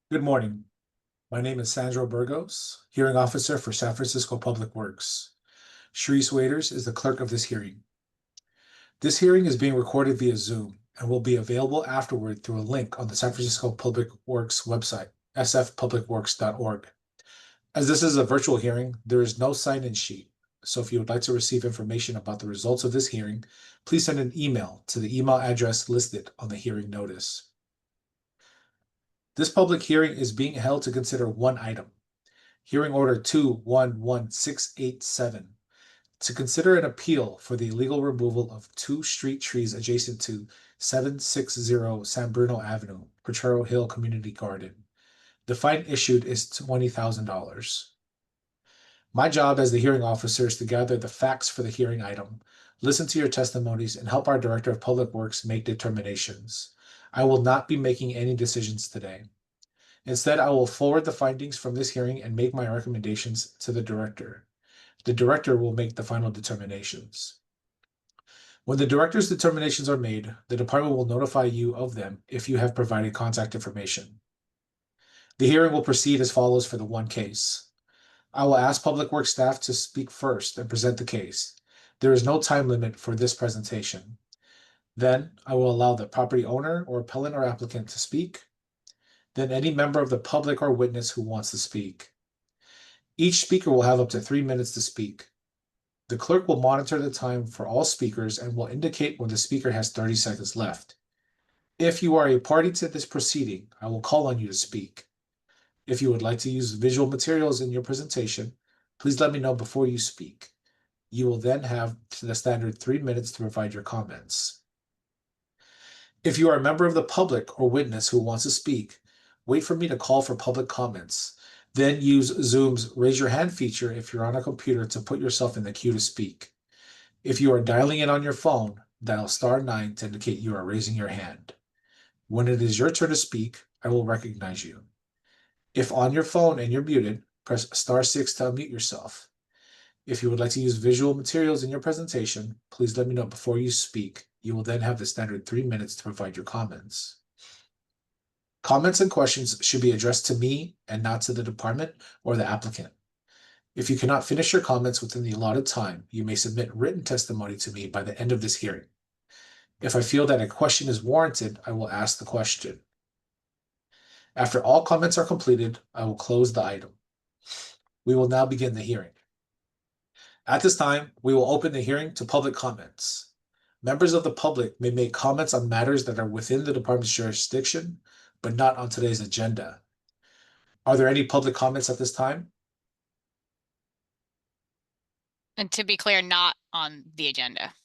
Good morning. My name is Sandro Burgos, Hearing Officer for San Francisco Public Works. Sharice Waiters is the clerk of this hearing. This hearing is being recorded via Zoom and will be available afterward through a link on the San Francisco Public Works website, sfpublicworks.org. As this is a virtual hearing, there is no sign-in sheet. So if you would like to receive information about the results of this hearing, please send an email to the email address listed on the hearing notice. This public hearing is being held to consider one item. Hearing Order 211687, to consider an appeal for the illegal removal of two street trees adjacent to 760 San Bruno Avenue, Potrero Hill Community Garden. The fine issued is $20,000. My job as the hearing officer is to gather the facts for the hearing item, listen to your testimonies, and help our Director of Public Works make determinations. I will not be making any decisions today. Instead, I will forward the findings from this hearing and make my recommendations to the director. The director will make the final determinations. When the director's determinations are made, the department will notify you of them if you have provided contact information. The hearing will proceed as follows for the one case. I will ask Public Works staff to speak first and present the case. There is no time limit for this presentation. Then I will allow the property owner or appellant or applicant to speak. Then any member of the public or witness who wants to speak. Each speaker will have up to 3 minutes to speak. The clerk will monitor the time for all speakers and will indicate when the speaker has 30 seconds left. If you are a party to this proceeding, I will call on you to speak. If you would like to use visual materials in your presentation, please let me know before you speak. You will then have the standard 3 minutes to provide your comments. If you are a member of the public or witness who wants to speak, wait for me to call for public comments. Then use Zoom's raise your hand feature if you're on a computer to put yourself in the queue to speak. If you are dialing in on your phone, dial *9 to indicate you are raising your hand. When it is your turn to speak, I will recognize you. If on your phone and you're muted, press *6 to unmute yourself. If you would like to use visual materials in your presentation, please let me know before you speak. You will then have the standard 3 minutes to provide your comments. Comments and questions should be addressed to me and not to the department or the applicant. If you cannot finish your comments within the allotted time, you may submit written testimony to me by the end of this hearing. If I feel that a question is warranted, I will ask the question. After all comments are completed, I will close the item. We will now begin the hearing. At this time, we will open the hearing to public comments. Members of the public may make comments on matters that are within the department's jurisdiction, but not on today's agenda. Are there any public comments at this time? And to be clear, not on the agenda.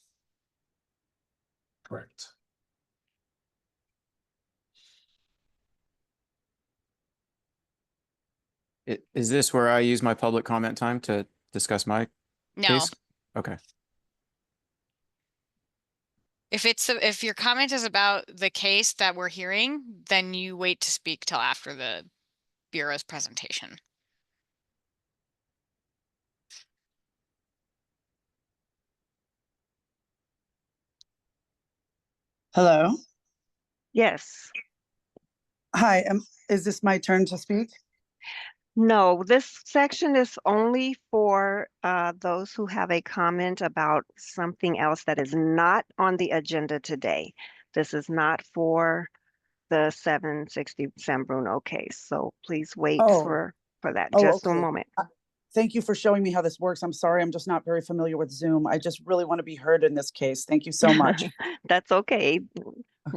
Correct. Is this where I use my public comment time to discuss my No. case? Okay. If your comment is about the case that we're hearing, then you wait to speak till after the Bureau's presentation. Hello. Yes. Hi. Is this my turn to speak? No, this section is only for those who have a comment about something else that is not on the agenda today. This is not for the 760 San Bruno case. So please wait for that. Just a Okay. moment. Thank you for showing me how this works. I'm sorry, I'm just not very familiar with Zoom. I just really want to be heard in this case. Thank you so much. That's okay. Okay.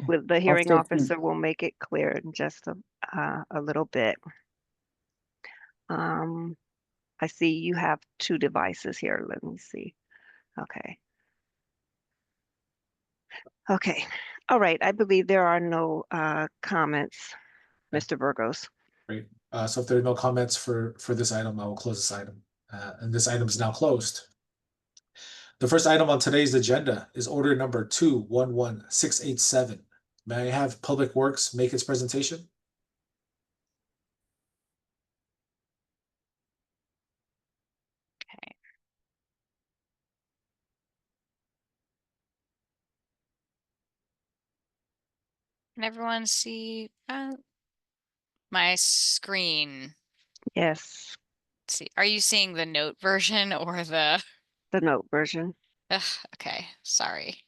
With the I'll hearing stay tuned. officer, we'll make it clear in just a little bit. I see you have two devices here. Let me see. Okay. Okay. All right. I believe there are no comments, Mr. Burgos. Great. So if there are no comments for this item, I will close this item. And this item is now closed. The first item on today's agenda is order number 211687. May I have Public Works make its presentation? Okay. Can everyone see? My screen. Yes, Let's see, are you seeing the note version or the? the note version. Ugh, okay, sorry.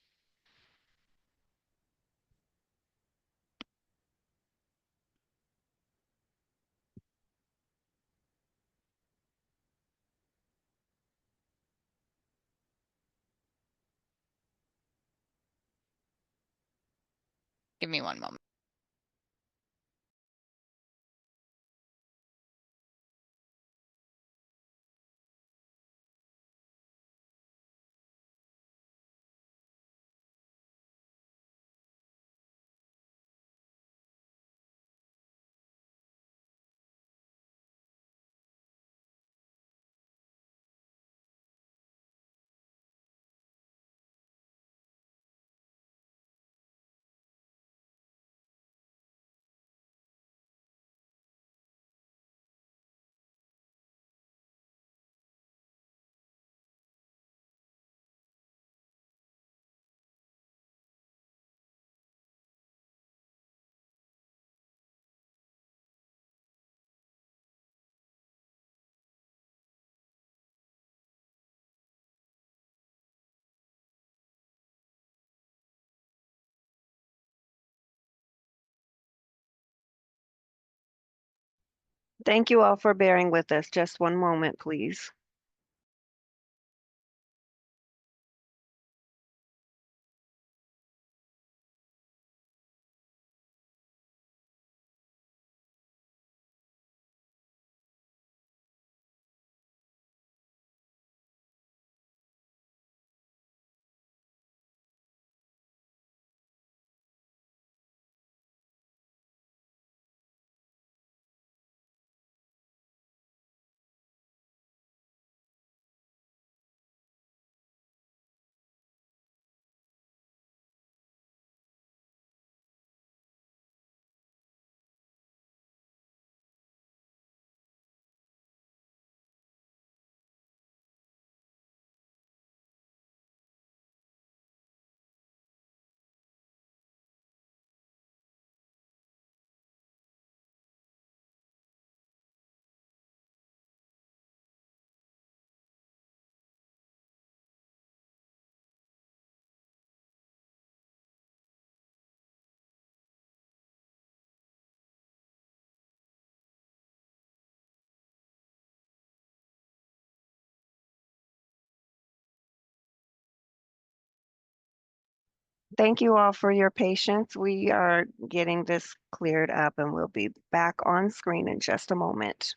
Give me one moment. Thank you all for bearing with us. Just one moment, please. Thank you all for your patience. We are getting this cleared up and we'll be back on screen in just a moment.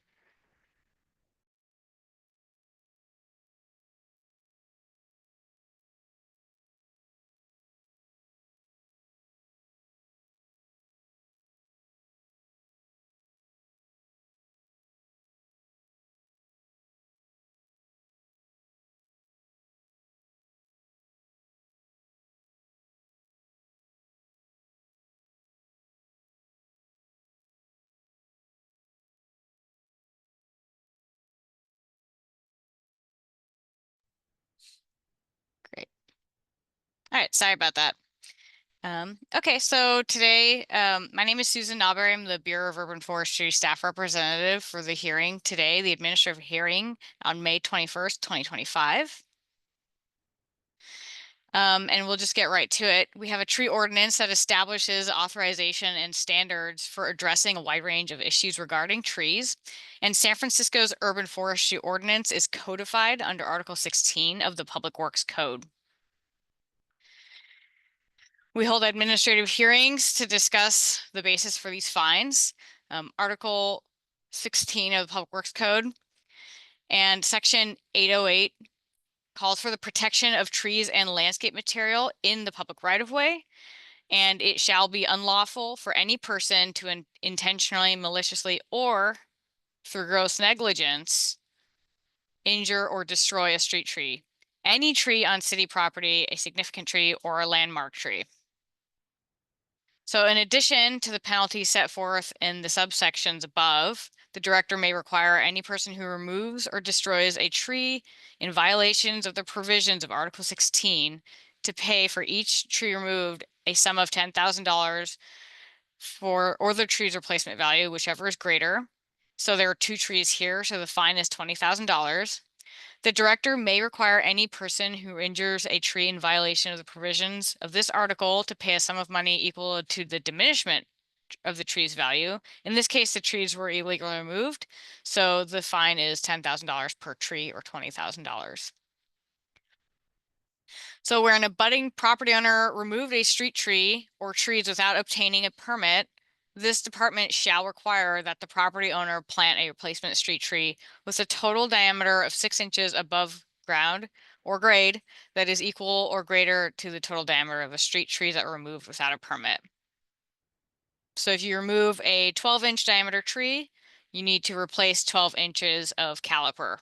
Great. All right, sorry about that. Okay, so today, my name is Susan Nauber. I'm the Bureau of Urban Forestry staff representative for the hearing today, the administrative hearing on May 21st, 2025. And we'll just get right to it. We have a tree ordinance that establishes authorization and standards for addressing a wide range of issues regarding trees. And San Francisco's urban forestry ordinance is codified under Article 16 of the Public Works Code. We hold administrative hearings to discuss the basis for these fines. Article 16 of the Public Works Code and Section 808 calls for the protection of trees and landscape material in the public right-of-way, and it shall be unlawful for any person to intentionally, maliciously, or through gross negligence injure or destroy a street tree, any tree on city property, a significant tree, or a landmark tree. So in addition to the penalties set forth in the subsections above, the director may require any person who removes or destroys a tree in violations of the provisions of Article 16 to pay for each tree removed a sum of $10,000 or the tree's replacement value, whichever is greater. So there are 2 trees here, so the fine is $20,000. The director may require any person who injures a tree in violation of the provisions of this article to pay a sum of money equal to the diminishment of the tree's value. In this case, the trees were illegally removed, so the fine is $10,000 per tree or $20,000. So where an abutting property owner removed a street tree or trees without obtaining a permit, this department shall require that the property owner plant a replacement street tree with a total diameter of 6 inches above ground or grade that is equal or greater to the total diameter of the street trees that were removed without a permit. So if you remove a 12-inch diameter tree, you need to replace 12 inches of caliper.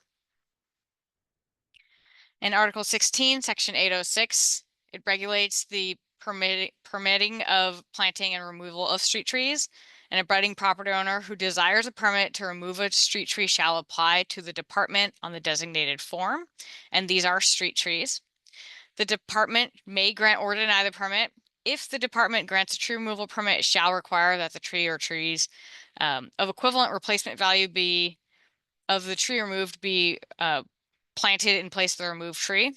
In Article 16, Section 806, it regulates the permitting of planting and removal of street trees. An abutting property owner who desires a permit to remove a street tree shall apply to the department on the designated form, and these are street trees. The department may grant or deny the permit. If the department grants a tree removal permit, it shall require that the tree or trees of equivalent replacement value of the tree removed be planted in place of the removed tree.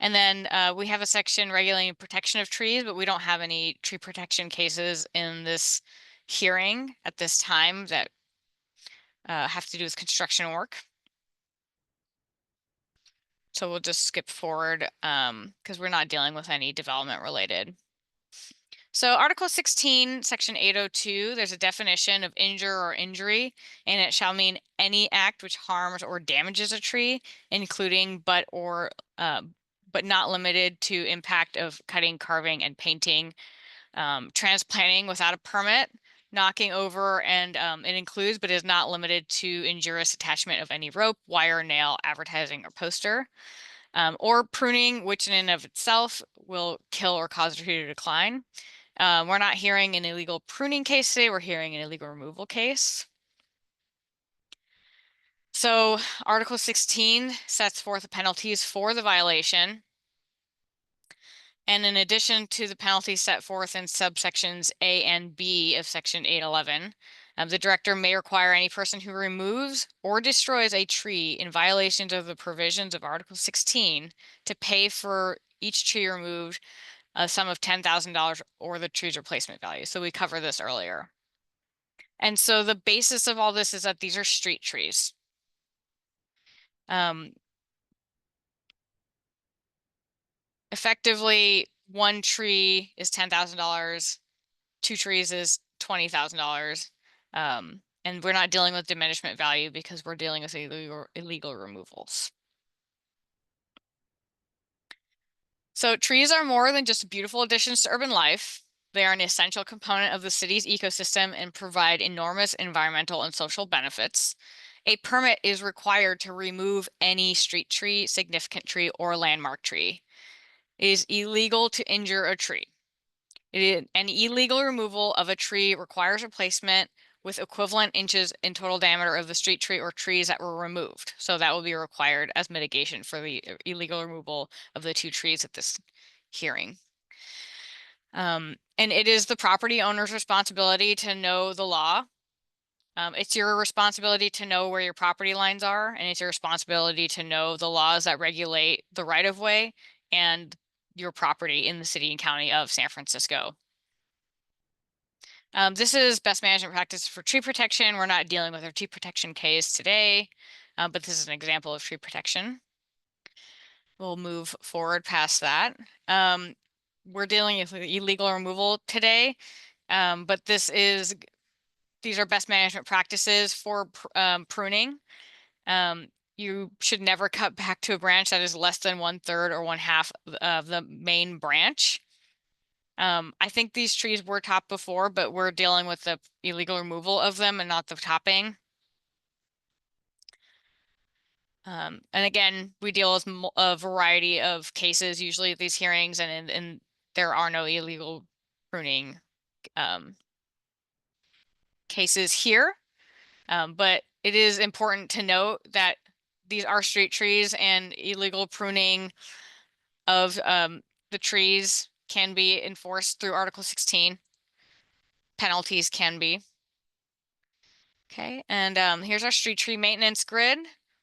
And then we have a section regulating protection of trees, but we don't have any tree protection cases in this hearing at this time that have to do with construction work. So we'll just skip forward because we're not dealing with any development related. So Article 16, Section 802, there's a definition of injure or injury, and it shall mean any act which harms or damages a tree, including but not limited to impact of cutting, carving, and painting, transplanting without a permit, knocking over, and it includes but is not limited to injurious attachment of any rope, wire, nail, advertising, or poster, or pruning, which in and of itself will kill or cause a tree to decline. We're not hearing an illegal pruning case today, we're hearing an illegal removal case. So Article 16 sets forth the penalties for the violation. And in addition to the penalties set forth in subsections A and B of Section 811, the director may require any person who removes or destroys a tree in violations of the provisions of Article 16 to pay for each tree removed a sum of $10,000 or the tree's replacement value. So we covered this earlier. And so the basis of all this is that these are street trees. Effectively, 1 tree is $10,000, 2 trees is $20,000. And we're not dealing with diminishment value because we're dealing with illegal removals. So trees are more than just beautiful additions to urban life. They are an essential component of the city's ecosystem and provide enormous environmental and social benefits. A permit is required to remove any street tree, significant tree, or landmark tree. It is illegal to injure a tree. An illegal removal of a tree requires replacement with equivalent inches in total diameter of the street tree or trees that were removed. So that will be required as mitigation for the illegal removal of the 2 trees at this hearing. And it is the property owner's responsibility to know the law. It's your responsibility to know where your property lines are, and it's your responsibility to know the laws that regulate the right-of-way and your property in the city and county of San Francisco. This is best management practice for tree protection. We're not dealing with a tree protection case today, but this is an example of tree protection. We'll move forward past that. We're dealing with illegal removal today, but these are best management practices for pruning. You should never cut back to a branch that is less than 1/3 or 1/2 of the main branch. I think these trees were topped before, but we're dealing with the illegal removal of them and not the topping. And again, we deal with a variety of cases usually at these hearings, and there are no illegal pruning cases here. But it is important to note that these are street trees, and illegal pruning of the trees can be enforced through Article 16. Penalties can be. Okay, and here's our street tree maintenance grid.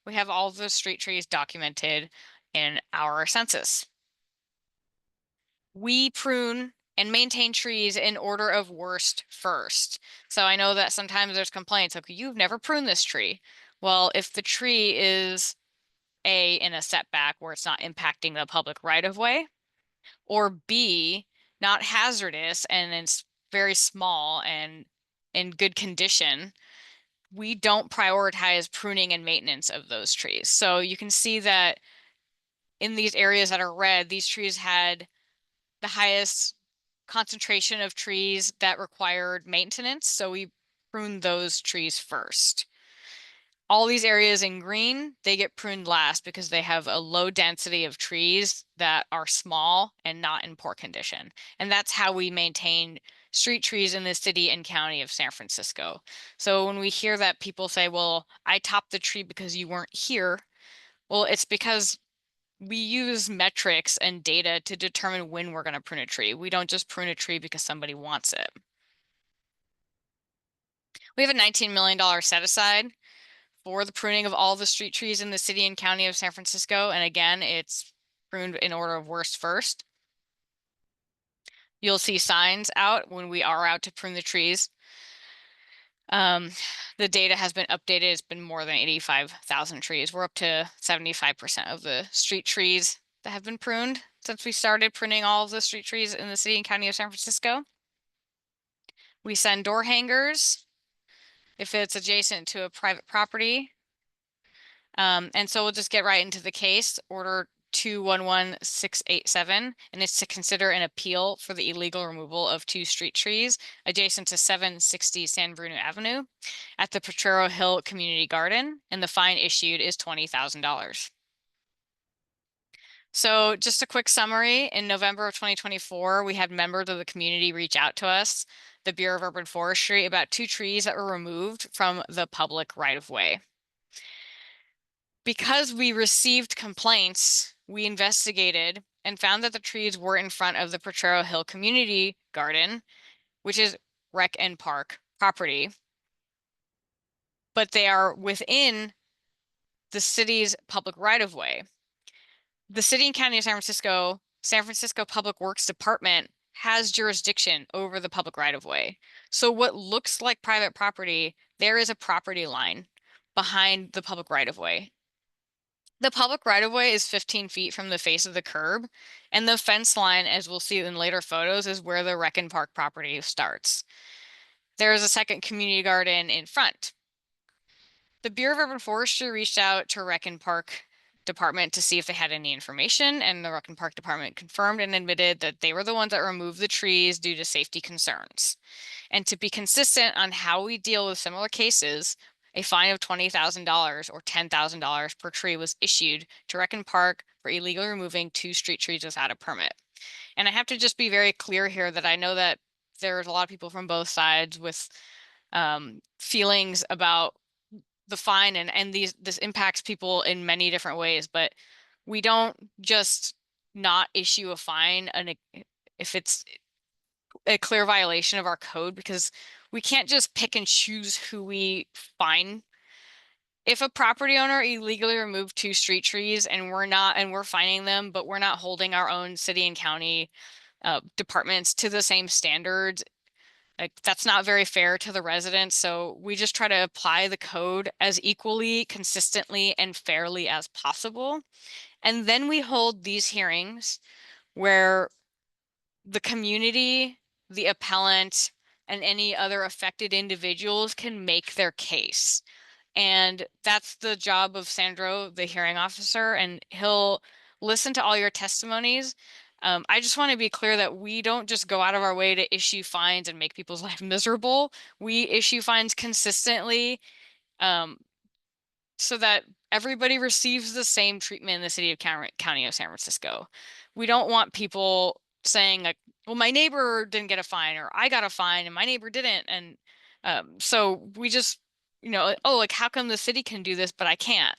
We have all the street trees documented in our census. We prune and maintain trees in order of worst first. So I know that sometimes there's complaints like, you've never pruned this tree. Well, if the tree is in a setback where it's not impacting the public right of way, or B, not hazardous and it's very small and in good condition, we don't prioritize pruning and maintenance of those trees. So you can see that in these areas that are red, these trees had the highest concentration of trees that required maintenance. So we pruned those trees first. All these areas in green, they get pruned last because they have a low density of trees that are small and not in poor condition. And that's how we maintain street trees in the city and county of San Francisco. So when we hear that people say, well, I topped the tree because you weren't here, well, it's because we use metrics and data to determine when we're going to prune a tree. We don't just prune a tree because somebody wants it. We have a $19 million set aside for the pruning of all the street trees in the city and county of San Francisco. And again, it's pruned in order of worst first. You'll see signs out when we are out to prune the trees. The data has been updated. It's been more than 85,000 trees. We're up to 75% of the street trees that have been pruned since we started pruning all of the street trees in the city and county of San Francisco. We send door hangers if it's adjacent to a private property. And so we'll just get right into the case, order 211687, and it's to consider an appeal for the illegal removal of 2 street trees adjacent to 760 San Bruno Avenue at the Potrero Hill Community Garden, and the fine issued is $20,000. So just a quick summary, in November of 2024, we had members of the community reach out to us, the Bureau of Urban Forestry, about 2 trees that were removed from the public right-of-way. Because we received complaints, we investigated and found that the trees were in front of the Potrero Hill Community Garden, which is Rec and Park property, but they are within the city's public right-of-way. The city and county of San Francisco Public Works Department has jurisdiction over the public right-of-way. So what looks like private property, there is a property line behind the public right-of-way. The public right-of-way is 15 feet from the face of the curb, and the fence line, as we'll see in later photos, is where the Rec and Park property starts. There is a second community garden in front. The Bureau of Urban Forestry reached out to Rec and Park Department to see if they had any information, and the Rec and Park Department confirmed and admitted that they were the ones that removed the trees due to safety concerns. And to be consistent on how we deal with similar cases, a fine of $20,000 or $10,000 per tree was issued to Rec and Park for illegally removing 2 street trees without a permit. And I have to just be very clear here that I know that there's a lot of people from both sides with feelings about the fine, and this impacts people in many different ways, but we don't just not issue a fine if it's a clear violation of our code, because we can't just pick and choose who we fine. If a property owner illegally removed 2 street trees and we're fining them, but we're not holding our own city and county departments to the same standards, like that's not very fair to the residents. So we just try to apply the code as equally, consistently, and fairly as possible. And then we hold these hearings where the community, the appellant, and any other affected individuals can make their case. And that's the job of Sandro, the hearing officer, and he'll listen to all your testimonies. I just want to be clear that we don't just go out of our way to issue fines and make people's life miserable. We issue fines consistently so that everybody receives the same treatment in the city of county of San Francisco. We don't want people saying like, well, my neighbor didn't get a fine, or I got a fine and my neighbor didn't. And so we just, oh, like how come the city can do this, but I can't?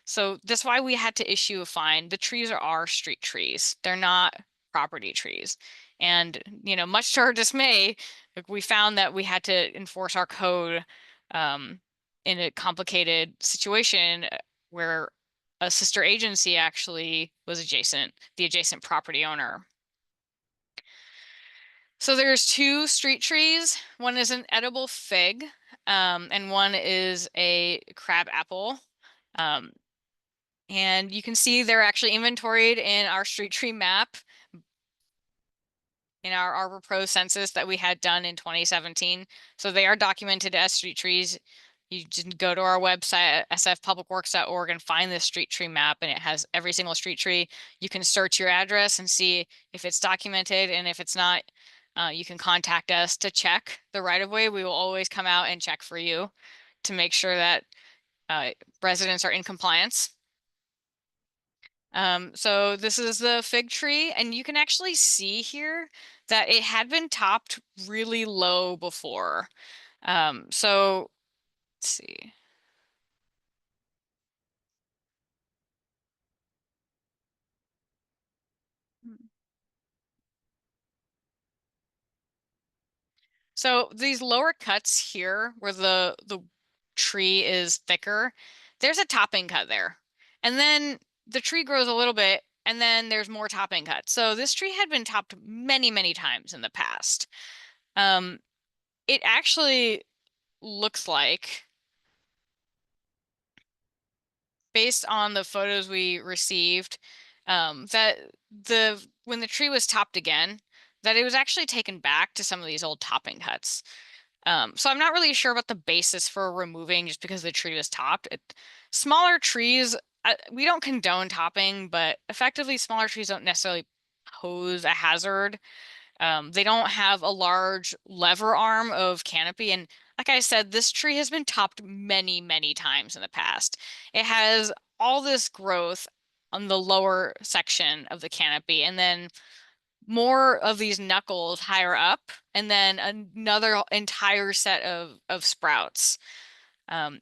So that's why we had to issue a fine. The trees are our street trees. They're not property trees. And, much to our dismay, like, we found that we had to enforce our code in a complicated situation where a sister agency actually was the adjacent property owner. So there's 2 street trees. One is an edible fig, and one is a crab apple. And you can see they're actually inventoried in our street tree map in our Arbor Pro census that we had done in 2017. So they are documented as street trees. You just go to our website at sfpublicworks.org and find this street tree map, and it has every single street tree. You can search your address and see if it's documented, and if it's not, you can contact us to check the right of way. We will always come out and check for you to make sure that residents are in compliance. So this is the fig tree, and you can actually see here that it had been topped really low before. So let's see. So these lower cuts here where the tree is thicker, there's a topping cut there. And then the tree grows a little bit, and then there's more topping cuts. So this tree had been topped many, many times in the past. It actually looks like, based on the photos we received, that when the tree was topped again, that it was actually taken back to some of these old topping cuts. So I'm not really sure about the basis for removing just because the tree was topped. Smaller trees, we don't condone topping, but effectively smaller trees don't necessarily pose a hazard. They don't have a large lever arm of canopy. And like I said, this tree has been topped many, many times in the past. It has all this growth on the lower section of the canopy, and then more of these knuckles higher up, and then another entire set of sprouts.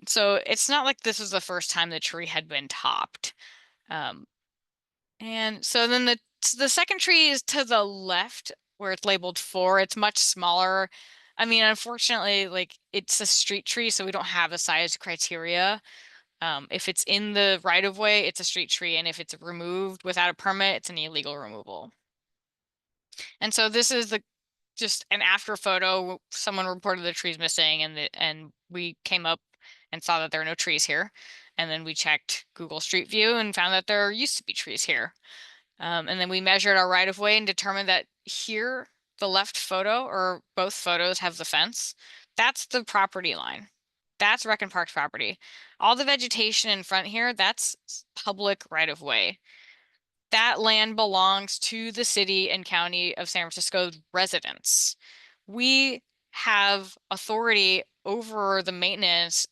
So it's not like this was the first time the tree had been topped. And so then the second tree is to the left where it's labeled 4. It's much smaller. I mean, unfortunately, like, it's a street tree, so we don't have a size criteria. If it's in the right of way, it's a street tree, and if it's removed without a permit, it's an illegal removal. And so this is just an after photo. Someone reported the trees missing, and we came up and saw that there are no trees here. And then we checked Google Street View and found that there used to be trees here. And then we measured our right of way and determined that here, the left photo, or both photos, have the fence. That's the property line. That's Rec and Parks property. All the vegetation in front here, that's public right of way. That land belongs to the city and county of San Francisco residents. We have authority over the maintenance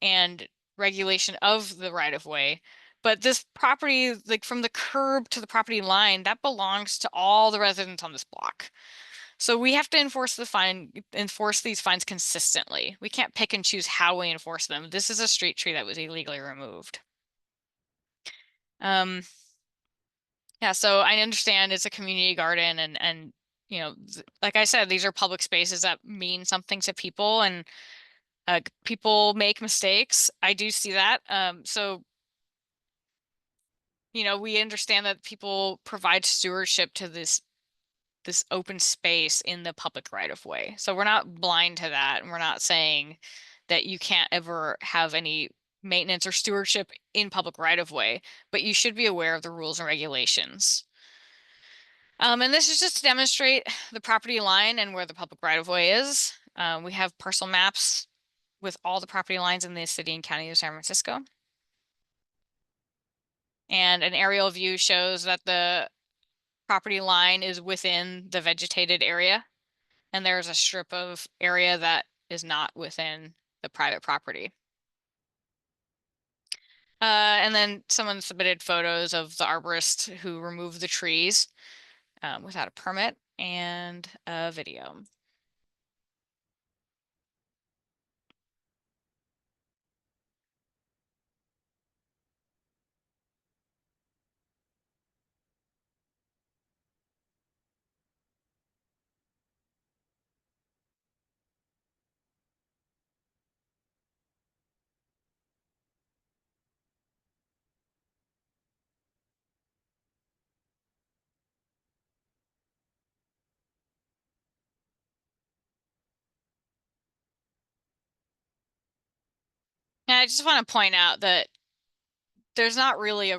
and regulation of the right of way. But this property, like from the curb to the property line, that belongs to all the residents on this block. So we have to enforce these fines consistently. We can't pick and choose how we enforce them. This is a street tree that was illegally removed. Yeah, so I understand it's a community garden, and like I said, these are public spaces that mean something to people, and people make mistakes. I do see that. So we understand that people provide stewardship to this open space in the public right of way. So we're not blind to that, and we're not saying that you can't ever have any maintenance or stewardship in public right of way, but you should be aware of the rules and regulations. And this is just to demonstrate the property line and where the public right of way is. We have parcel maps with all the property lines in the city and county of San Francisco. And an aerial view shows that the property line is within the vegetated area, and there's a strip of area that is not within the private property. And then someone submitted photos of the arborist who removed the trees without a permit, and a video. And I just want to point out that there's not really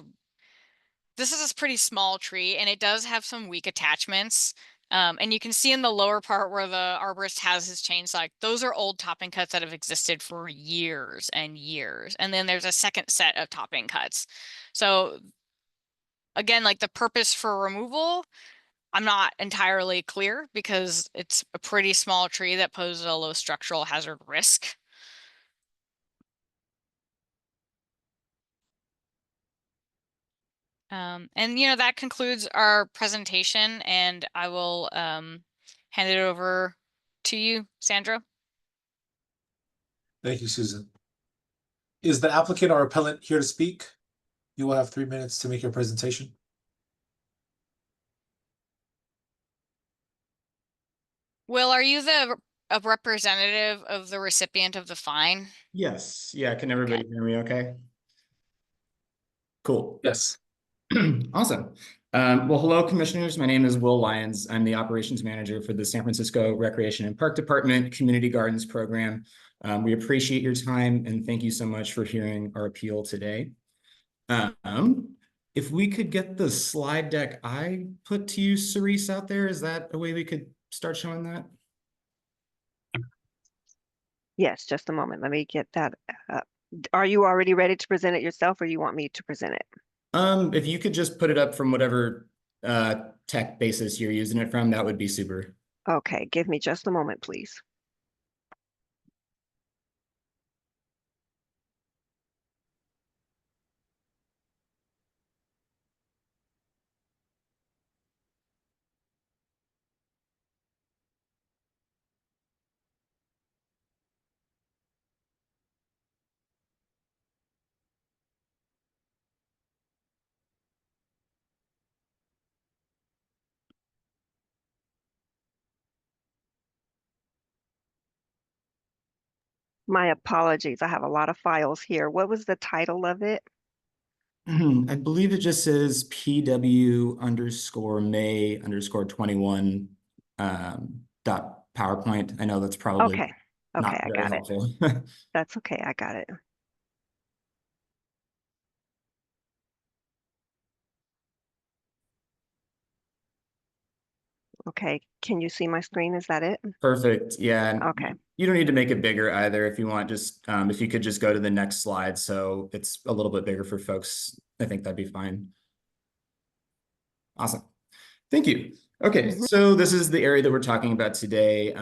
this is a pretty small tree and it does have some weak attachments. And you can see in the lower part where the arborist has his chainsaw, like, those are old topping cuts that have existed for years and years. And then there's a second set of topping cuts. So again, like the purpose for removal, I'm not entirely clear because it's a pretty small tree that poses a low structural hazard risk. And that concludes our presentation, and I will hand it over to you, Sandra. Thank you, Susan. Is the applicant or appellant here to speak? You will have 3 minutes to make your presentation. Will, are you a representative of the recipient of the fine? Yes. Yeah. Can everybody hear me okay? Cool. Yes. Awesome. Well, hello, commissioners. My name is Will Lyons. I'm the operations manager for the San Francisco Recreation and Park Department Community Gardens Program. We appreciate your time and thank you so much for hearing our appeal today. If we could get the slide deck I put to you, Cerise, out there, is that a way we could start showing that? Yes, just a moment. Let me get that up. Are you already ready to present it yourself, or you want me to present it? If you could just put it up from whatever tech basis you're using it from, that would be super. Okay, give me just a moment, please. My apologies. I have a lot of files here. What was the title of it? I believe it just says PW_May_21 dot PowerPoint. I know that's probably Okay. not Okay, I very got it. helpful. That's okay. I got it. Okay, can you see my screen? Is that it? Perfect. Yeah. And Okay. you don't need to make it bigger either if you want. Just if you could just go to the next slide so it's a little bit bigger for folks, I think that'd be fine. Awesome. Thank you. Okay, so this is the area that we're talking about today.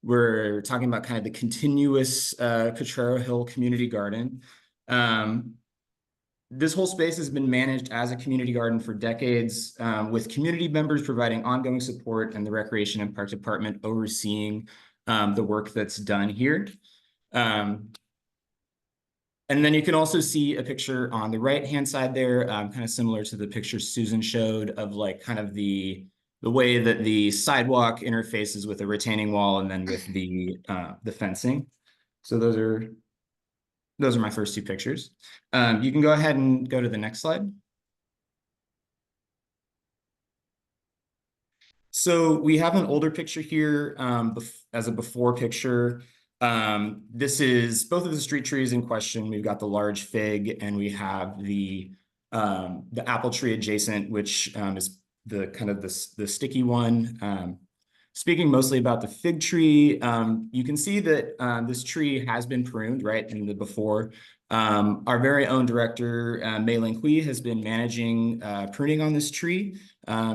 We're talking about kind of the continuous Potrero Hill Community Garden. This whole space has been managed as a community garden for decades, with community members providing ongoing support and the Recreation and Park Department overseeing the work that's done here. And then you can also see a picture on the right-hand side there, kind of similar to the picture Susan showed of like kind of the way that the sidewalk interfaces with the retaining wall and then with the fencing. So those are my first two pictures. You can go ahead and go to the next slide. So we have an older picture here as a before picture. This is both of the street trees in question. We've got the large fig and we have the apple tree adjacent, which is the kind of the sticky one. Speaking mostly about the fig tree, you can see that this tree has been pruned, right, in the before. Our very own director, Mei Ling Hui, has been managing pruning on this tree.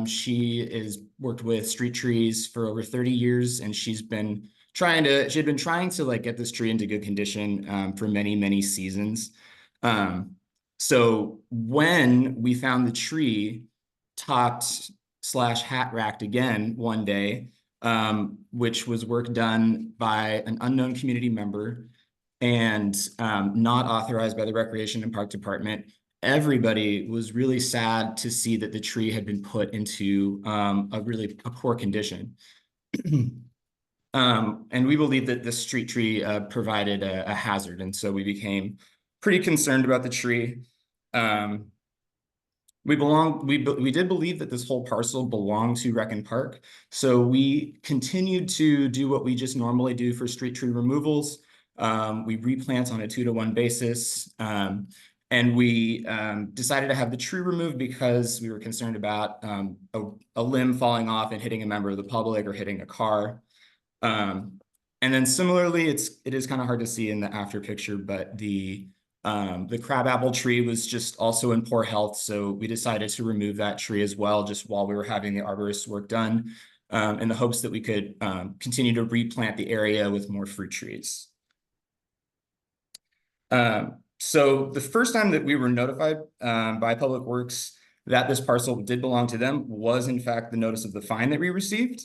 She has worked with street trees for over 30 years, and she'd been trying to like get this tree into good condition for many, many seasons. So when we found the tree topped / hat racked again one day, which was work done by an unknown community member and not authorized by the Recreation and Park Department, everybody was really sad to see that the tree had been put into a poor condition. And we believe that this street tree provided a hazard, and so we became pretty concerned about the tree. We did believe that this whole parcel belonged to Rec and Park, so we continued to do what we just normally do for street tree removals. We replant on a 2-to-1 basis. And we decided to have the tree removed because we were concerned about a limb falling off and hitting a member of the public or hitting a car. And then similarly, it is kind of hard to see in the after picture, but the crabapple tree was just also in poor health. So we decided to remove that tree as well, just while we were having the arborist work done, in the hopes that we could continue to replant the area with more fruit trees. So the first time that we were notified by Public Works that this parcel did belong to them was in fact the notice of the fine that we received.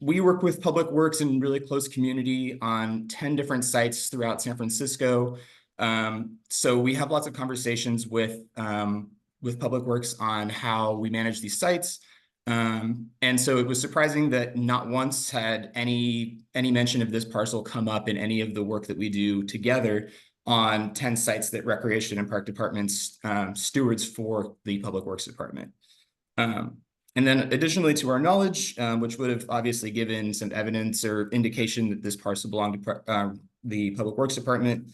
We work with Public Works in really close community on 10 different sites throughout San Francisco. So we have lots of conversations with Public Works on how we manage these sites. And so it was surprising that not once had any mention of this parcel come up in any of the work that we do together on 10 sites that Recreation and Park Departments stewards for the Public Works Department. And then additionally to our knowledge, which would have obviously given some evidence or indication that this parcel belonged to the Public Works Department,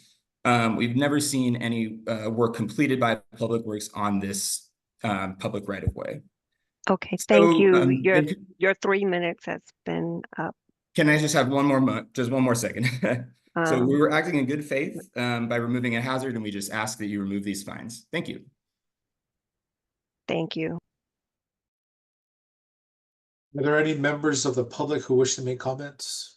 we've never seen any work completed by Public Works on this public right-of-way. Okay, thank So, you. Your 3 minutes has been up. Can I just have one more second? So we were acting in good faith by removing a hazard, and we just ask that you remove these fines. Thank you. Thank you. Are there any members of the public who wish to make comments?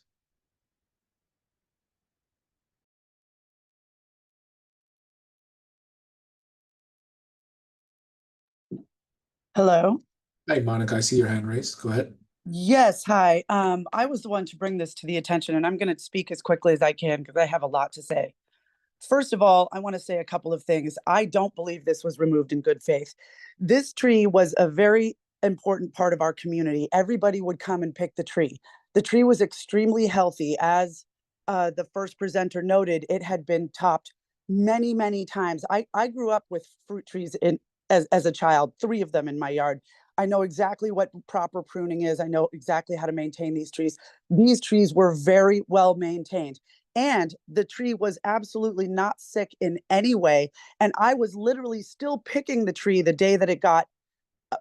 Hello. Hi, Monica, I see your hand raised. Go ahead. Yes, hi. I was the one to bring this to the attention, and I'm going to speak as quickly as I can because I have a lot to say. First of all, I want to say a couple of things. I don't believe this was removed in good faith. This tree was a very important part of our community. Everybody would come and pick the tree. The tree was extremely healthy. As the first presenter noted, it had been topped many, many times. I grew up with fruit trees as a child, 3 of them in my yard. I know exactly what proper pruning is. I know exactly how to maintain these trees. These trees were very well maintained. And the tree was absolutely not sick in any way. And I was literally still picking the tree the day that it got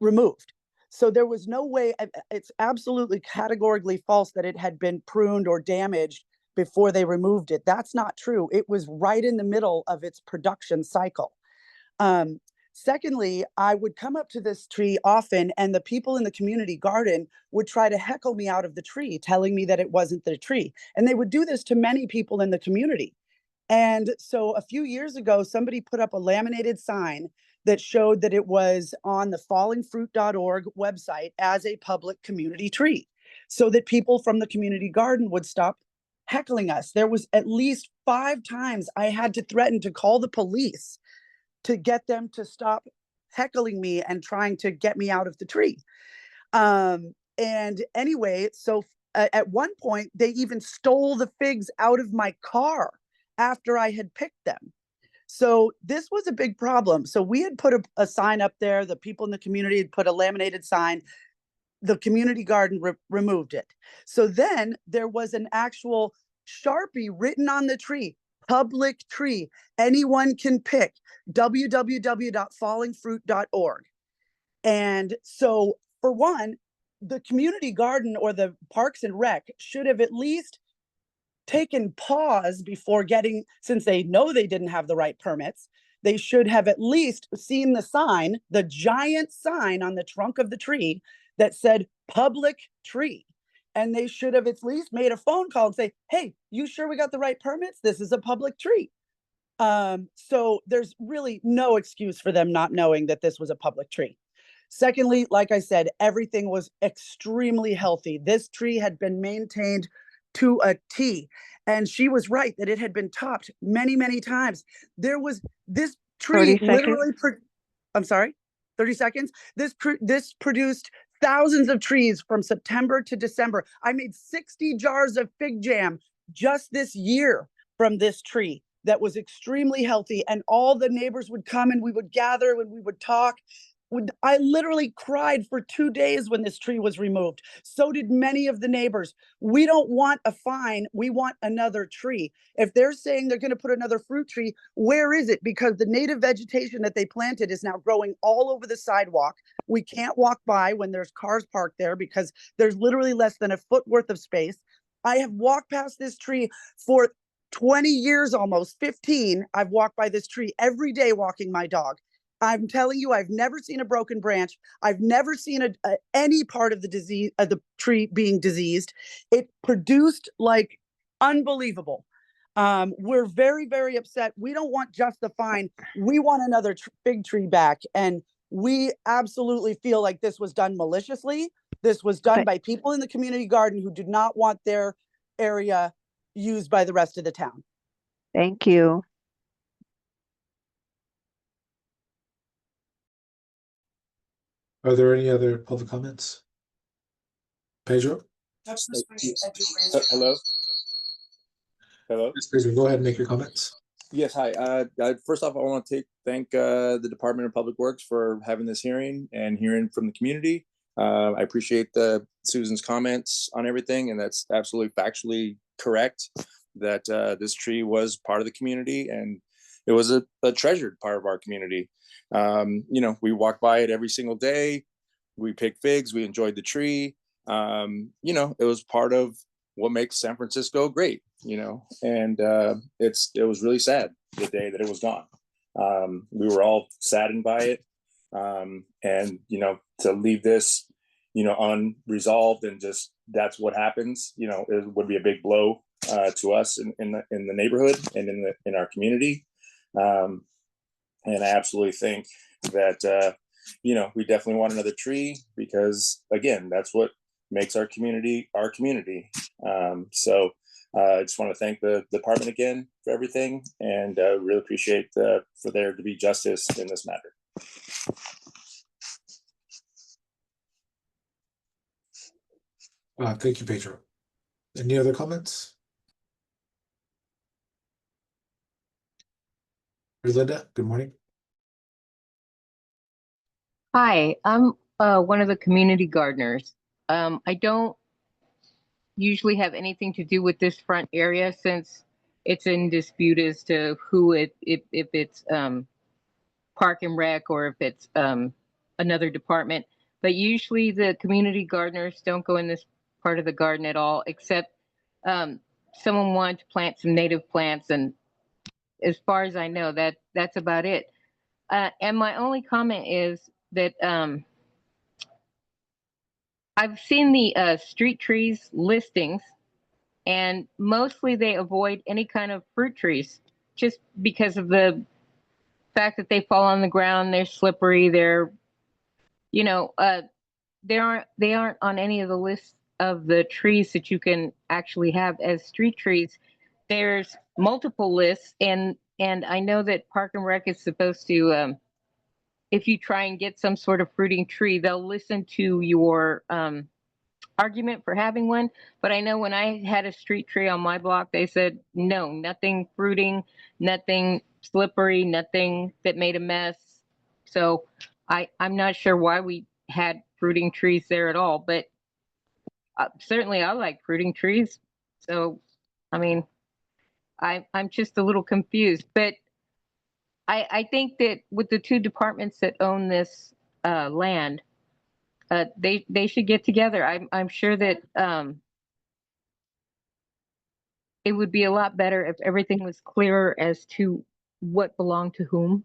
removed. So there was no way, it's absolutely categorically false that it had been pruned or damaged before they removed it. That's not true. It was right in the middle of its production cycle. Secondly, I would come up to this tree often, and the people in the community garden would try to heckle me out of the tree, telling me that it wasn't the tree. And they would do this to many people in the community. And so a few years ago, somebody put up a laminated sign that showed that it was on the fallingfruit.org website as a public community tree, so that people from the community garden would stop heckling us. There was at least 5 times I had to threaten to call the police to get them to stop heckling me and trying to get me out of the tree. And anyway, so at one point, they even stole the figs out of my car after I had picked them. So this was a big problem. So we had put a sign up there. The people in the community had put a laminated sign. The community garden removed it. So then there was an actual Sharpie written on the tree, public tree, anyone can pick, www.fallingfruit.org. And so for one, the community garden or the Parks and Rec should have at least taken pause before getting, since they know they didn't have the right permits, they should have at least seen the sign, the giant sign on the trunk of the tree that said public tree. And they should have at least made a phone call and say, hey, you sure we got the right permits? This is a public tree. So there's really no excuse for them not knowing that this was a public tree. Secondly, like I said, everything was extremely healthy. This tree had been maintained to a T. And she was right that it had been topped many, many times. There was this tree literally, I'm sorry, 30 seconds. This produced thousands of trees from September to December. I made 60 jars of fig jam just this year from this tree that was extremely healthy. And all the neighbors would come and we would gather and we would talk. I literally cried for 2 days when this tree was removed. So did many of the neighbors. We don't want a fine. We want another tree. If they're saying they're going to put another fruit tree, where is it? Because the native vegetation that they planted is now growing all over the sidewalk. We can't walk by when there's cars parked there because there's literally less than a foot worth of space. I have walked past this tree for 20 years, almost 15. I've walked by this tree every day walking my dog. I'm telling you, I've never seen a broken branch. I've never seen any part of the disease of the tree being diseased. It produced like unbelievable. We're very, very upset. We don't want just the fine. We want another big tree back. And we absolutely feel like this was done maliciously. This was done Okay. by people in the community garden who did not want their area used by the rest of the town. Thank you. Are there any other public comments? Pedro? Hello? Hello? Yes, Pedro, go ahead and make your comments. Yes, hi. First off, I want to thank the Department of Public Works for having this hearing and hearing from the community. I appreciate Susan's comments on everything, and that's absolutely factually correct that this tree was part of the community and it was a treasured part of our community. We walk by it every single day. We pick figs. We enjoyed the tree. It was part of what makes San Francisco great, and it was really sad the day that it was gone. We were all saddened by it. And to leave this, unresolved and just, that's what happens, it would be a big blow to us in the neighborhood and in our community. And I absolutely think that, we definitely want another tree because, again, that's what makes our community our community. So I just want to thank the department again for everything, and really appreciate for there to be justice in this matter. Thank you, Pedro. Any other comments? Linda, good morning. Hi, I'm one of the community gardeners. I don't usually have anything to do with this front area since it's in dispute as to who if it's Park and Rec or if it's another department. But usually the community gardeners don't go in this part of the garden at all, except someone wanted to plant some native plants, and as far as I know, that's about it. And my only comment is that I've seen the street trees listings, and mostly they avoid any kind of fruit trees just because of the fact that they fall on the ground, they're slippery, they aren't on any of the lists of the trees that you can actually have as street trees. There's multiple lists, and I know that Park and Rec is supposed to if you try and get some sort of fruiting tree, they'll listen to your argument for having one. But I know when I had a street tree on my block, they said, no, nothing fruiting, nothing slippery, nothing that made a mess. So I'm not sure why we had fruiting trees there at all, but certainly I like fruiting trees. So, I mean, I'm just a little confused, but I think that with the two departments that own this land, they should get together. I'm sure that it would be a lot better if everything was clearer as to what belonged to whom,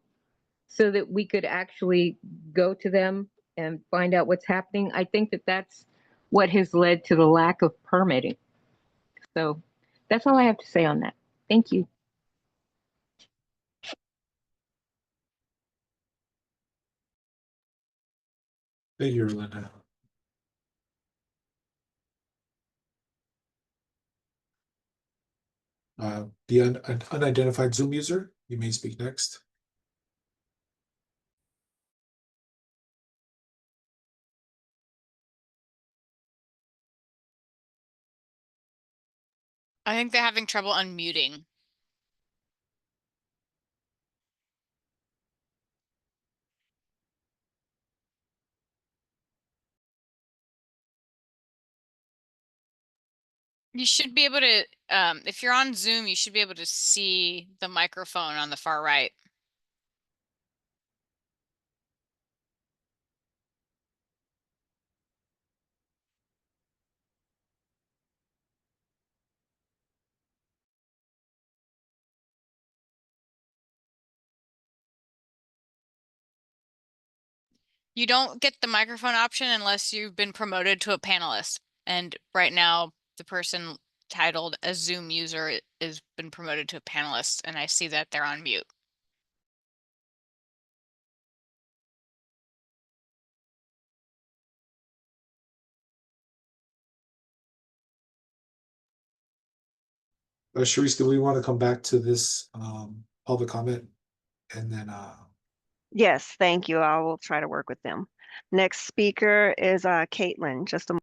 so that we could actually go to them and find out what's happening. I think that that's what has led to the lack of permitting. So that's all I have to say on that. Thank you. Thank you, Linda. The unidentified Zoom user, you may speak next. I think they're having trouble unmuting. You should be able to, if you're on Zoom, you should be able to see the microphone on the far right. You don't get the microphone option unless you've been promoted to a panelist. And right now, the person titled a Zoom user has been promoted to a panelist, and I see that they're on mute. Sharice, do we want to come back to this public comment? And then Yes, thank you. I will try to work with them. Next speaker is Caitlin. Just a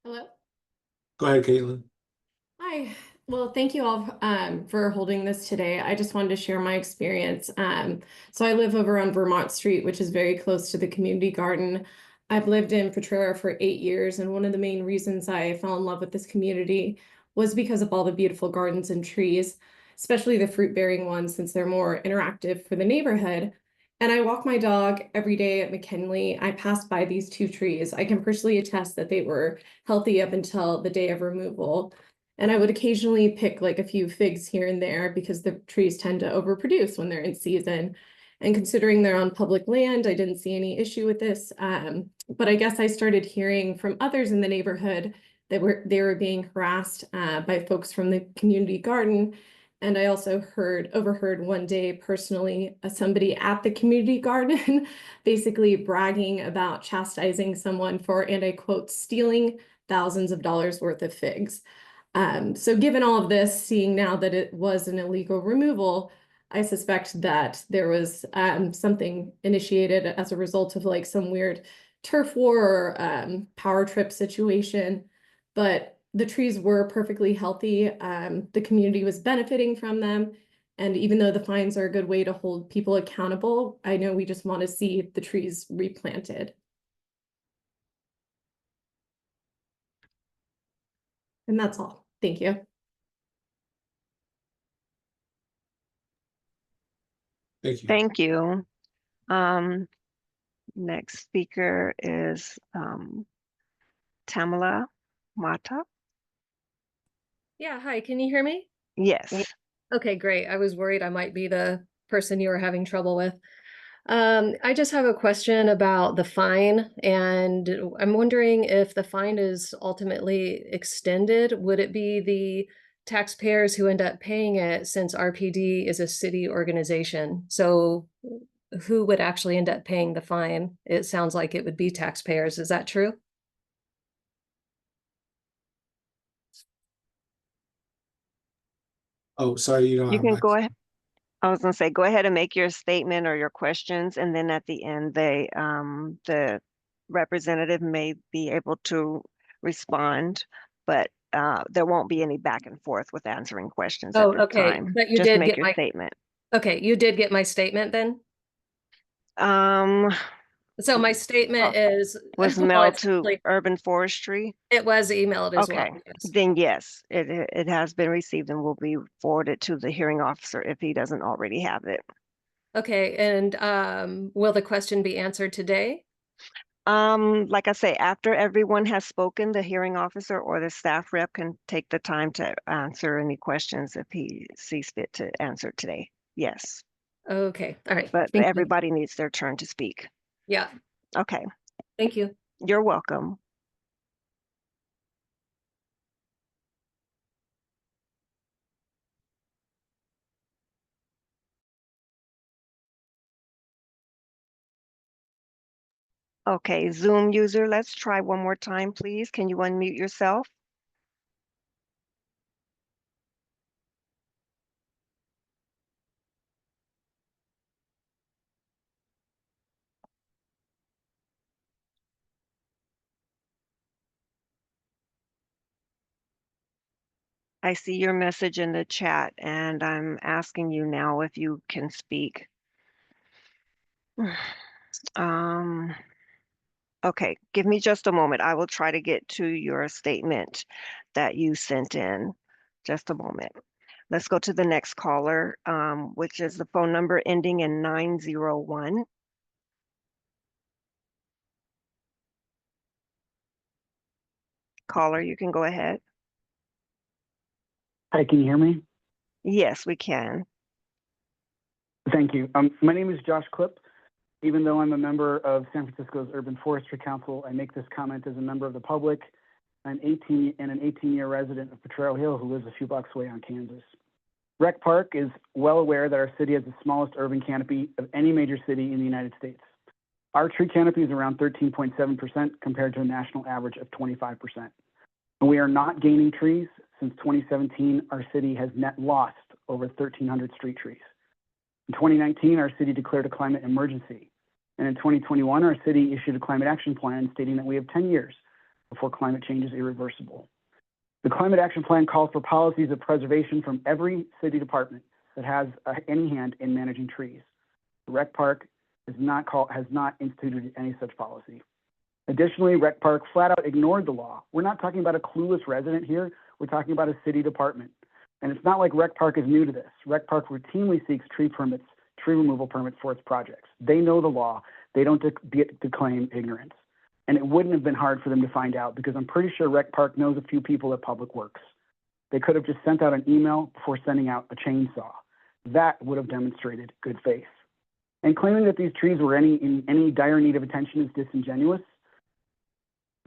Hello. go ahead, Caitlin. Hi. Well, thank you all for holding this today. I just wanted to share my experience. So I live over on Vermont Street, which is very close to the community garden. I've lived in Potrero for 8 years, and one of the main reasons I fell in love with this community was because of all the beautiful gardens and trees, especially the fruit-bearing ones, since they're more interactive for the neighborhood. And I walk my dog every day at McKinley. I passed by these 2 trees. I can personally attest that they were healthy up until the day of removal. And I would occasionally pick like a few figs here and there because the trees tend to overproduce when they're in season. And considering they're on public land, I didn't see any issue with this. But I guess I started hearing from others in the neighborhood that they were being harassed by folks from the community garden. And I also overheard one day personally somebody at the community garden basically bragging about chastising someone for, and I quote, stealing thousands of dollars worth of figs. So given all of this, seeing now that it was an illegal removal, I suspect that there was something initiated as a result of like some weird turf war or power trip situation. But the trees were perfectly healthy. The community was benefiting from them. And even though the fines are a good way to hold people accountable, I know we just want to see the trees replanted. And that's all. Thank you. Thank you. thank you. Next speaker is Tamala Mata. Yeah, hi, can you hear me? Yes. Okay, great. I was worried I might be the person you were having trouble with. I just have a question about the fine, and I'm wondering if the fine is ultimately extended, would it be the taxpayers who end up paying it since RPD is a city organization? So who would actually end up paying the fine? It sounds like it would be taxpayers. Is that true? Oh, sorry, you don't You have can my go ahead. I was gonna say, go ahead and make your statement or your questions, and then at the end, the representative may be able to respond, but there won't be any back and forth with answering questions at Oh, this okay, time. but you Just did make get your my, statement. okay, you did get my statement then? Um, So my statement is, was well, mailed it's to actually, Urban Forestry. it was emailed as well. Okay, Yes. then yes, it has been received and will be forwarded to the hearing officer if he doesn't already have it. Okay, and will the question be answered today? Like I say, after everyone has spoken, the hearing officer or the staff rep can take the time to answer any questions if he sees fit to answer today. Yes, Okay, all right. but Thank you. everybody needs their turn to speak. Yeah, Okay, thank you. you're welcome. Okay, Zoom user, let's try one more time, please. Can you unmute yourself? I see your message in the chat and I'm asking you now if you can speak. Um, Okay, give me just a moment. I will try to get to your statement that you sent in. Just a moment. Let's go to the next caller, which is the phone number ending in 901. Caller, you can go ahead. Hi, can you hear me? Yes, we can. Thank you. My name is Josh Klipp. Even though I'm a member of San Francisco's Urban Forestry Council, I make this comment as a member of the public, an 18-year resident of Potrero Hill who lives a few blocks away on Kansas. Rec Park is well aware that our city has the smallest urban canopy of any major city in the United States. Our tree canopy is around 13.7% compared to a national average of 25%. And we are not gaining trees. Since 2017, our city has net lost over 1,300 street trees. In 2019, our city declared a climate emergency. And in 2021, our city issued a climate action plan stating that we have 10 years before climate change is irreversible. The climate action plan calls for policies of preservation from every city department that has any hand in managing trees. The Rec Park has not instituted any such policy. Additionally, Rec Park flat out ignored the law. We're not talking about a clueless resident here. We're talking about a city department. And it's not like Rec Park is new to this. Rec Park routinely seeks tree removal permits for its projects. They know the law. They don't claim ignorance. And it wouldn't have been hard for them to find out because I'm pretty sure Rec Park knows a few people at Public Works. They could have just sent out an email before sending out a chainsaw. That would have demonstrated good faith. And claiming that these trees were in any dire need of attention is disingenuous.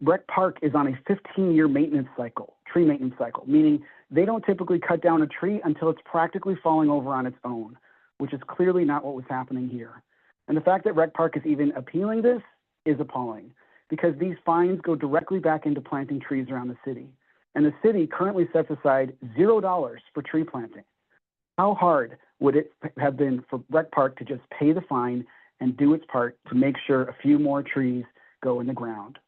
Rec Park is on a 15-year tree maintenance cycle, meaning they don't typically cut down a tree until it's practically falling over on its own, which is clearly not what was happening here. And the fact that Rec Park is even appealing this is appalling because these fines go directly back into planting trees around the city. And the city currently sets aside $0 for tree planting. How hard would it have been for Rec Park to just pay the fine and do its part to make sure a few more trees go in the ground?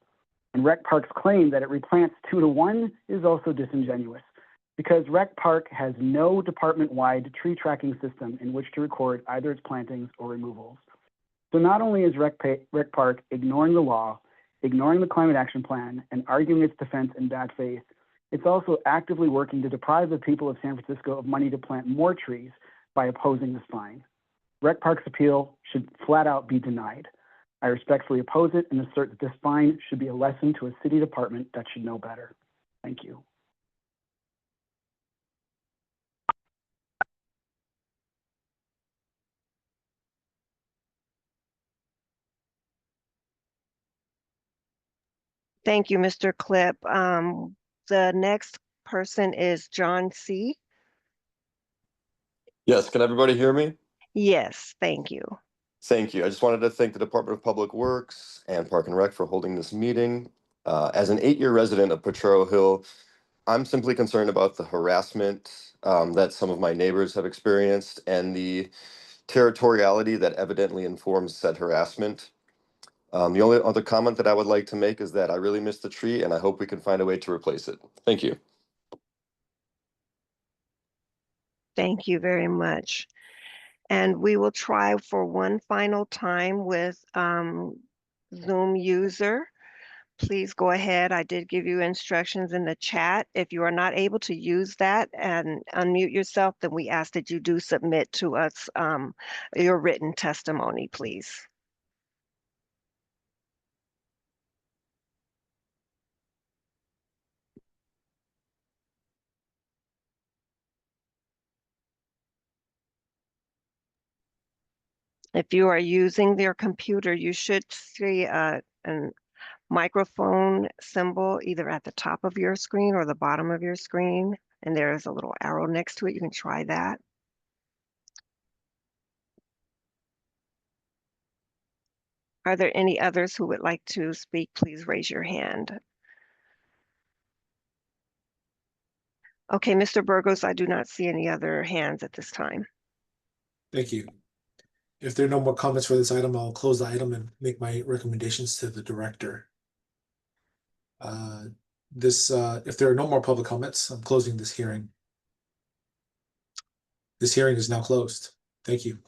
And Rec Park's claim that it replants 2 to 1 is also disingenuous because Rec Park has no department-wide tree tracking system in which to record either its plantings or removals. So not only is Rec Park ignoring the law, ignoring the climate action plan, and arguing its defense in bad faith, it's also actively working to deprive the people of San Francisco of money to plant more trees by opposing this fine. Rec Park's appeal should flat out be denied. I respectfully oppose it and assert that this fine should be a lesson to a city department that should know better. Thank you. Thank you, Mr. Klipp. The next person is John C. Yes, can everybody hear me? Yes, thank you. Thank you. I just wanted to thank the Department of Public Works and Park and Rec for holding this meeting. As an 8-year resident of Potrero Hill, I'm simply concerned about the harassment that some of my neighbors have experienced and the territoriality that evidently informs said harassment. The only other comment that I would like to make is that I really miss the tree and I hope we can find a way to replace it. Thank you. Thank you very much. And we will try for one final time with Zoom user. Please go ahead. I did give you instructions in the chat. If you are not able to use that and unmute yourself, then we ask that you do submit to us your written testimony, please. If you are using their computer, you should see a microphone symbol either at the top of your screen or the bottom of your screen, and there is a little arrow next to it. You can try that. Are there any others who would like to speak? Please raise your hand. Okay, Mr. Burgos, I do not see any other hands at this time. Thank you. If there are no more comments for this item, I'll close the item and make my recommendations to the director. If there are no more public comments, I'm closing this hearing. This hearing is now closed. Thank you.